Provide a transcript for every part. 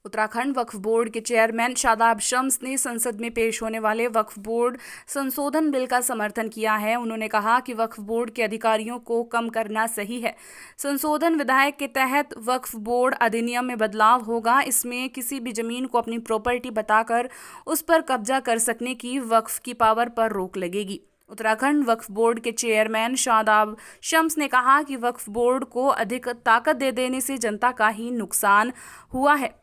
उत्तराखंड वक्फ board के chairman Shadab Shams ने संसद में पेश होने वाले वक्फ बोर्ड संशोधन बिल का समर्थन किया है। उन्होंने कहा कि वक्फ बोर्ड के अधिकारियों को कम करना सही है। संशोधन विधेयक के तहत वक्फ बोर्ड अधिनियम में बदलाव होगा। इसमें किसी भी जमीन को अपनी प्रॉपर्टी बताकर उस पर कब्जा कर सकने की वक्फ की पावर पर रोक लगेगी। उत्तराखंड वक्फ बोर्ड के चेयरमैन शादाब शम्स ने कहा कि वक्फ बोर्ड को अधिक ताकत दे देने से जनता का ही नुकसान हुआ है।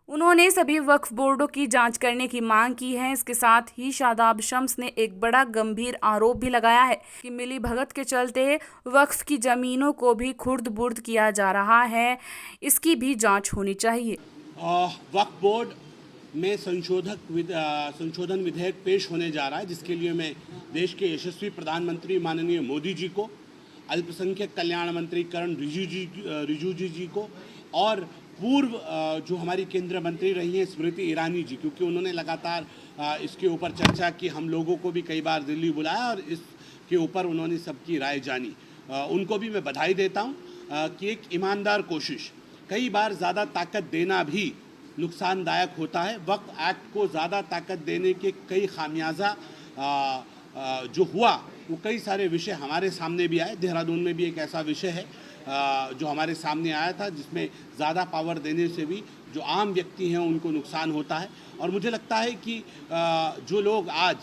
उन्होंने सभी वक्फ बोर्डों की जांच करने की मांग की है। इसके साथ ही शादाब शम्स ने एक बड़ा गंभीर आरोप भी लगाया है कि मिली भगत के चलते वक्फ की जमीनों को भी खुर्द-बुर्द किया जा रहा है। इसकी भी जांच होनी चाहिए। वक्फ बोर्ड में संशोधन विधेयक पेश होने जा रहा है, जिसके लिए मैं देश के यशस्वी प्रधानमंत्री माननीय मोदी जी को, अल्पसंख्यक कल्याण मंत्री किरण रिजिजू जी को और पूर्व जो हमारी केंद्रीय मंत्री रही हैं स्मृति ईरानी जी, क्योंकि उन्होंने लगातार इसके ऊपर चर्चा की, हम लोगों को भी कई बार दिल्ली बुलाया और इसके ऊपर उन्होंने सबकी राय जानी। उनको भी मैं बधाई देता हूं कि एक ईमानदार कोशिश, कई बार ज़्यादा ताकत देना भी नुकसानदायक होता है। वक्फ एक्ट को ज़्यादा ताकत देने के कई खामियाजा जो हुआ, वो कई सारे विषय हमारे सामने भी आए। देहरादून में भी एक ऐसा विषय है जो हमारे सामने आया था, जिसमें ज़्यादा पावर देने से भी जो आम व्यक्ति हैं उनको नुकसान होता है। और मुझे लगता है कि जो लोग आज,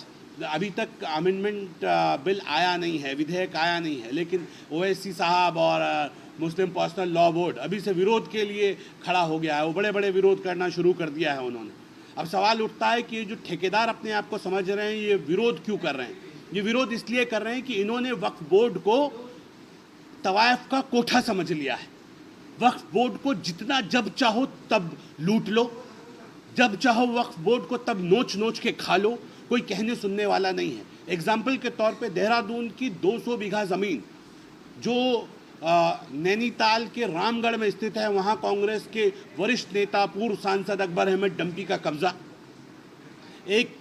अभी तक अमेंडमेंट बिल आया नहीं है, विधेयक आया नहीं है, लेकिन ओवैसी साहब और मुस्लिम पर्सनल लॉ बोर्ड अभी से विरोध के लिए खड़ा हो गया है। वो बड़े बड़े विरोध करना शुरू कर दिया है उन्होंने। अब सवाल उठता है कि ये जो ठेकेदार अपने आप को समझ रहे हैं, ये विरोध क्यों कर रहे हैं? ये विरोध इसलिए कर रहे हैं कि इन्होंने वक्फ बोर्ड को तवायफ का कोठा समझ लिया है। वक्फ बोर्ड को जितना जब चाहो तब लूट लो, जब चाहो वक्फ बोर्ड को तब नोच नोच के खा लो, कोई कहने सुनने वाला नहीं है। एग्जाम्पल के तौर पे देहरादून की 200 बीघा ज़मीन जो नैनीताल के रामगढ़ में स्थित है, वहाँ कांग्रेस के वरिष्ठ नेता पूर्व सांसद अकबर अहमद डंपी का कब्जा। एक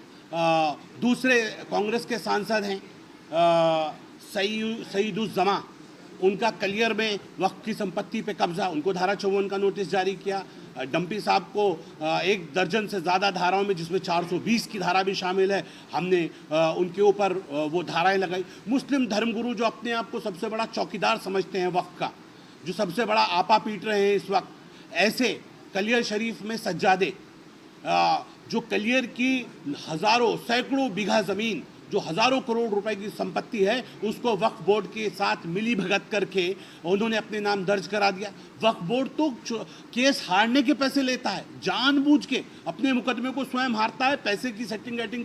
दूसरे कांग्रेस के सांसद हैं सईदुज़्ज़मा, उनका कलियर में वक्फ की संपत्ति पे कब्जा, उनको धारा 54 का नोटिस जारी किया। डंपी साहब को एक दर्जन से ज़्यादा धाराओं में, जिसमें 420 की धारा भी शामिल है, हमने उनके ऊपर वो धाराएं लगाई। मुस्लिम धर्मगुरु जो अपने आप को सबसे बड़ा चौकीदार समझते हैं वक्फ का, जो सबसे बड़ा आपा पीट रहे हैं इस वक्त, ऐसे कलियर शरीफ में सज्जादे, जो कलियर की हज़ारों सैकड़ों बीघा ज़मीन, जो हज़ारों करोड़ रुपए की संपत्ति है, उसको वक्फ बोर्ड के साथ मिली भगत करके उन्होंने अपने नाम दर्ज करा दिया। वक्फ बोर्ड तो केस हारने के पैसे लेता है, जानबूझ के अपने मुकदमे को स्वयं हारता है, पैसे की सेटिंग